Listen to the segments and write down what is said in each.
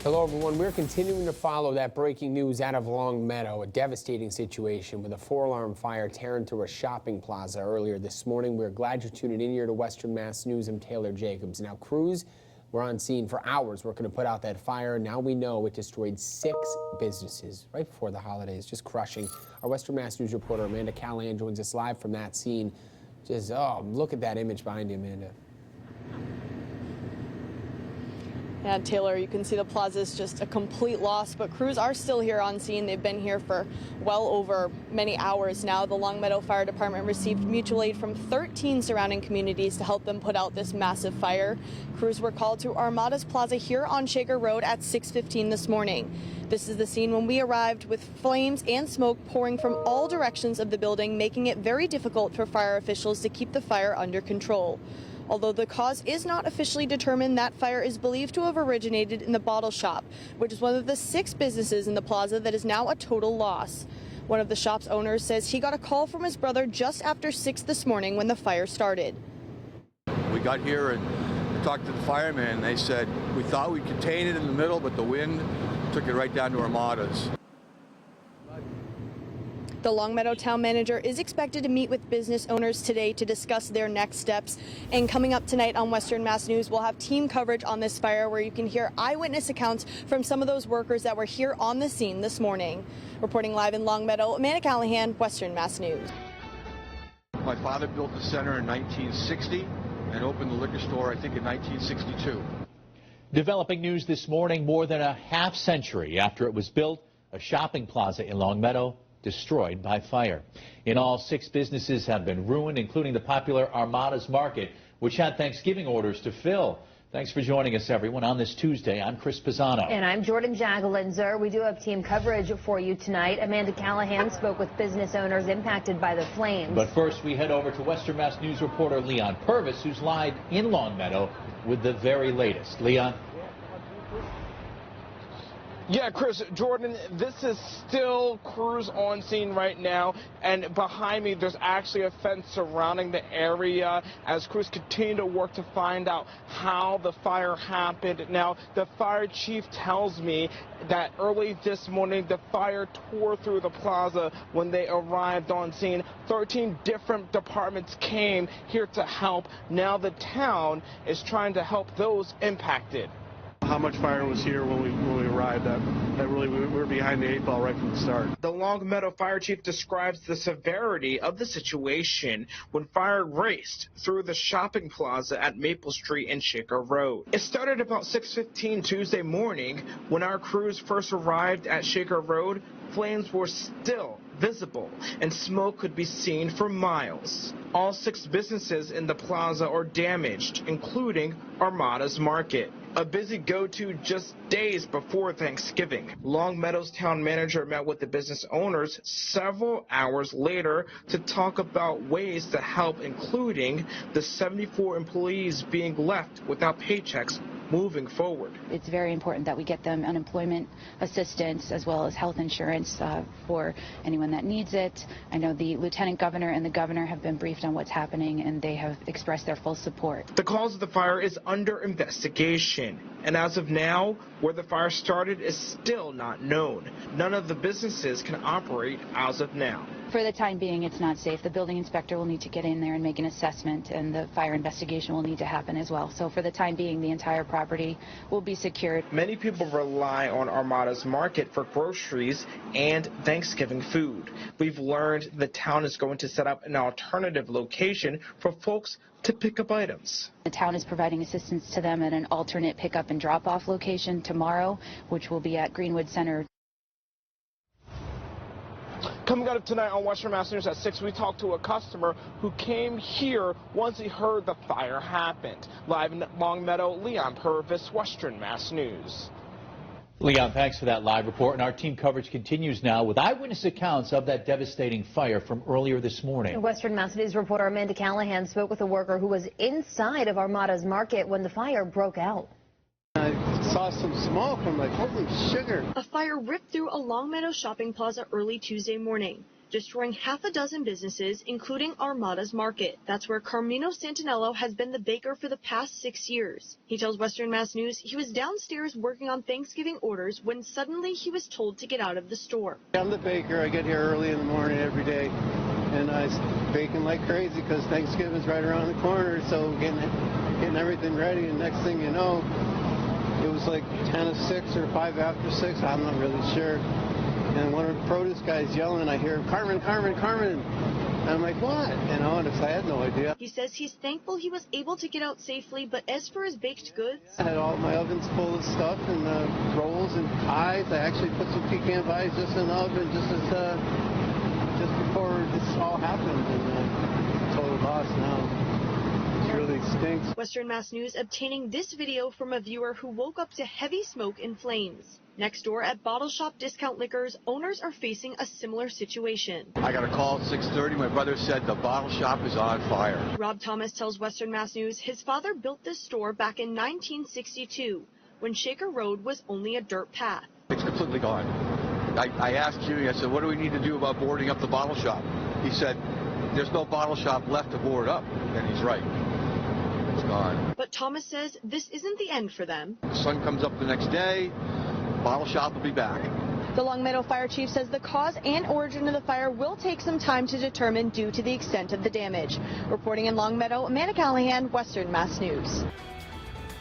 Hello, everyone. We're continuing to follow that breaking news out of Longmeadow, a devastating situation with a 4-alarm fire tearing through a shopping plaza earlier this morning. We're glad you're tuning in here to Western Mass News. I'm Taylor Jacobs. Now, crews were on scene for hours working to put out that fire. Now we know it destroyed 6 businesses right before the holidays, just crushing. Our Western Mass News reporter Amanda Callahan joins us live from that scene. Just, look at that image behind you, Amanda. Yeah, Taylor, you can see the plaza is just a complete loss, but crews are still here on scene. They've been here for well over many hours now. The Longmeadow Fire Department received mutual aid from 13 surrounding communities to help them put out this massive fire. Crews were called to Armadas Plaza here on Shaker Road at 6:15 this morning. This is the scene when we arrived, with flames and smoke pouring from all directions of the building, making it very difficult for fire officials to keep the fire under control. Although the cause is not officially determined, that fire is believed to have originated in the bottle shop, which is one of the 6 businesses in the plaza that is now a total loss. One of the shop's owners says he got a call from his brother just after 6 this morning when the fire started. We got here and talked to the firemen, and they said, we thought we contained it in the middle, but the wind took it right down to Armadas. The Longmeadow town manager is expected to meet with business owners today to discuss their next steps. And coming up tonight on Western Mass News, we'll have team coverage on this fire where you can hear eyewitness accounts from some of those workers that were here on the scene this morning. Reporting live in Longmeadow, Amanda Callahan, Western Mass News. My father built the center in 1960 and opened the liquor store, I think, in 1962. Developing news this morning, more than a half century after it was built, a shopping plaza in Longmeadow destroyed by fire. In all, 6 businesses have been ruined, including the popular Armadas Market, which had Thanksgiving orders to fill. Thanks for joining us, everyone. On this Tuesday, I'm Chris Pisano. And I'm Jordan Jagalinzer. We do have team coverage for you tonight. Amanda Callahan spoke with business owners impacted by the flames. But first, we head over to Western Mass News reporter Leon Purvis, who's live in Longmeadow with the very latest. Leon? Yeah, Chris, Jordan, this is still crews on scene right now, and behind me there's actually a fence surrounding the area as crews continue to work to find out how the fire happened. Now, the fire chief tells me that early this morning the fire tore through the plaza when they arrived on scene. 13 different departments came here to help. Now the town is trying to help those impacted. How much fire was here when we arrived? That really, we were behind the 8 ball right from the start. The Longmeadow fire chief describes the severity of the situation when fire raced through the shopping plaza at Maple Street and Shaker Road. It started about 6:15 Tuesday morning when our crews first arrived at Shaker Road. Flames were still visible and smoke could be seen for miles. All 6 businesses in the plaza are damaged, including Armadas Market, a busy go-to just days before Thanksgiving. Longmeadow's town manager met with the business owners several hours later to talk about ways to help, including the 74 employees being left without paychecks moving forward. It's very important that we get them unemployment assistance as well as health insurance for anyone that needs it. I know the lieutenant governor and the governor have been briefed on what's happening, and they have expressed their full support. The cause of the fire is under investigation, and as of now, where the fire started is still not known. None of the businesses can operate as of now. For the time being, it's not safe. The building inspector will need to get in there and make an assessment, and the fire investigation will need to happen as well. So for the time being, the entire property will be secured. Many people rely on Armadas Market for groceries and Thanksgiving food. We've learned the town is going to set up an alternative location for folks to pick up items. The town is providing assistance to them at an alternate pickup and drop-off location tomorrow, which will be at Greenwood Center. Coming up tonight on Western Mass News at 6, we talked to a customer who came here once he heard the fire happened. Live in Longmeadow, Leon Purvis, Western Mass News. Leon, thanks for that live report. And our team coverage continues now with eyewitness accounts of that devastating fire from earlier this morning. Western Mass News reporter Amanda Callahan spoke with a worker who was inside of Armadas Market when the fire broke out. I saw some smoke. I'm like, holy sugar. A fire ripped through a Longmeadow shopping plaza early Tuesday morning. destroying half a dozen businesses, including Armada's Market. That's where Carmino Santinello has been the baker for the past 6 years. He tells Western Mass News he was downstairs working on Thanksgiving orders when suddenly he was told to get out of the store. I'm the baker. I get here early in the morning every day, and I was baking like crazy because Thanksgiving's right around the corner, so getting everything ready, and next thing you know, it was like 10 of 6 or 5 after 6, I'm not really sure. And one of the produce guys yelling, I hear, Carmen, Carmen, Carmen. And I'm like, what? You know, and I had no idea. He says he's thankful he was able to get out safely, but as for his baked goods, I had all my ovens full of stuff and rolls and pies. I actually put some pecan pies just in the oven just before this all happened, and total loss now. Really stinks. Western Mass News obtaining this video from a viewer who woke up to heavy smoke and flames. Next door at Bottle Shop Discount Liquors, owners are facing a similar situation. I got a call at 6:30. My brother said the bottle shop is on fire. Rob Thomas tells Western Mass News his father built this store back in 1962 when Shaker Road was only a dirt path. It's completely gone. I asked Jimmy, I said, what do we need to do about boarding up the bottle shop? He said, there's no bottle shop left to board up. And he's right. It's gone. But Thomas says this isn't the end for them. The sun comes up the next day, bottle shop will be back. The Longmeadow Fire Chief says the cause and origin of the fire will take some time to determine due to the extent of the damage. Reporting in Longmeadow, Amanda Callahan, Western Mass News.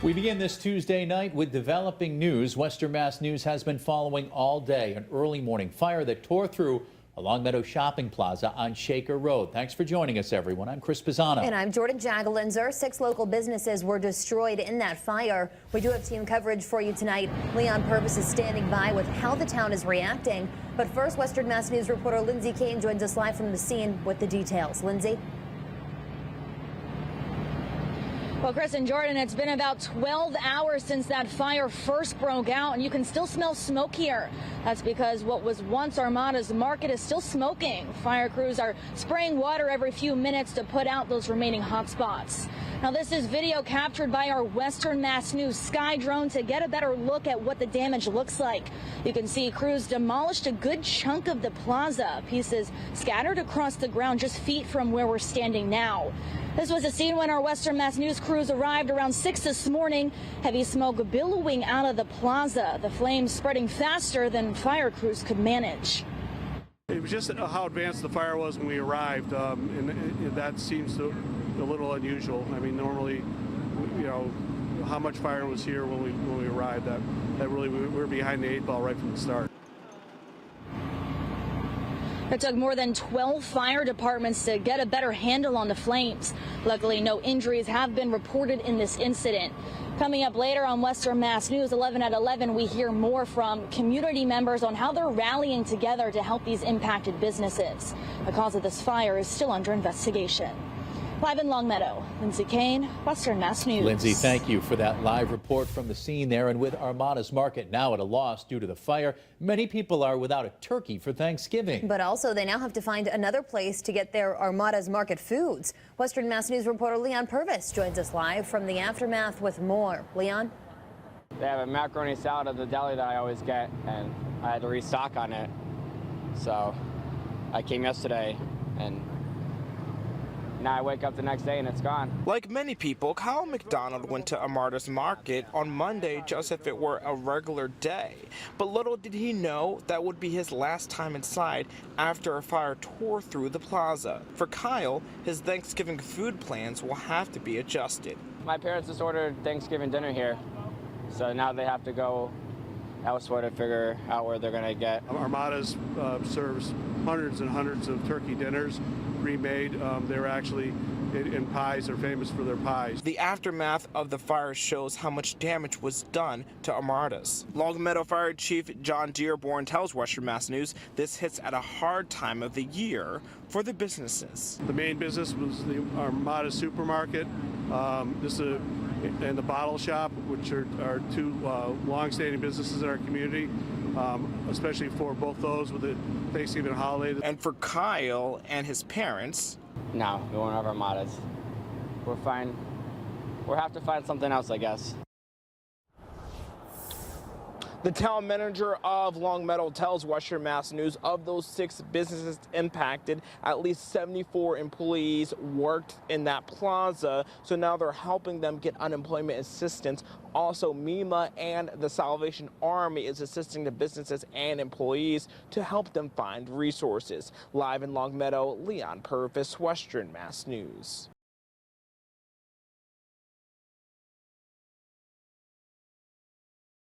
We begin this Tuesday night with developing news. Western Mass News has been following all day an early morning fire that tore through a Longmeadow shopping plaza on Shaker Road. Thanks for joining us, everyone. I'm Chris Pisano. And I'm Jordan Jagalinzer. 6 local businesses were destroyed in that fire. We do have team coverage for you tonight. Leon Purvis is standing by with how the town is reacting. But first, Western Mass News reporter Lindsay Kane joins us live from the scene with the details. Lindsay? Well, Chris and Jordan, it's been about 12 hours since that fire first broke out, and you can still smell smoke here. That's because what was once Armada's Market is still smoking. Fire crews are spraying water every few minutes to put out those remaining hot spots. Now, this is video captured by our Western Mass News Sky Drone to get a better look at what the damage looks like. You can see crews demolished a good chunk of the plaza, pieces scattered across the ground just feet from where we're standing now. This was a scene when our Western Mass News crews arrived around 6 this morning. Heavy smoke billowing out of the plaza, the flames spreading faster than fire crews could manage. It was just how advanced the fire was when we arrived, and that seems a little unusual. I mean, normally, you know, how much fire was here when we arrived, that really, we were behind the 8 ball right from the start. It took more than 12 fire departments to get a better handle on the flames. Luckily, no injuries have been reported in this incident. Coming up later on Western Mass News 11 at 11, we hear more from community members on how they're rallying together to help these impacted businesses. The cause of this fire is still under investigation. Live in Longmeadow, Lindsay Kane, Western Mass News. Lindsay, thank you for that live report from the scene there. And with Armada's Market now at a loss due to the fire, many people are without a turkey for Thanksgiving. But also they now have to find another place to get their Armada's Market foods. Western Mass News reporter Leon Purvis joins us live from the aftermath with more. Leon? They have a macaroni salad at the deli that I always get, and I had to restock on it. So I came yesterday, and now I wake up the next day and it's gone. Like many people, Kyle McDonald went to Armada's Market on Monday just if it were a regular day. But little did he know that would be his last time inside after a fire tore through the plaza. For Kyle, his Thanksgiving food plans will have to be adjusted. My parents just ordered Thanksgiving dinner here, so now they have to go elsewhere to figure out where they're going to get. Armada's serves hundreds and hundreds of turkey dinners, pre-made. They're actually in pies. They're famous for their pies. The aftermath of the fire shows how much damage was done to Armada's. Longmeadow Fire Chief John Dearborn tells Western Mass News this hits at a hard time of the year for the businesses. The main business was the Armada Supermarket, and the Bottle Shop, which are two long-standing businesses in our community, especially for both those with the Thanksgiving holiday. And for Kyle and his parents, No, we won't have Armadas. We're fine. We'll have to find something else, I guess. The town manager of Longmeadow tells Western Mass News of those 6 businesses impacted, at least 74 employees worked in that plaza. So now they're helping them get unemployment assistance. Also, MEMA and the Salvation Army is assisting the businesses and employees to help them find resources. Live in Longmeadow, Leon Purvis, Western Mass News.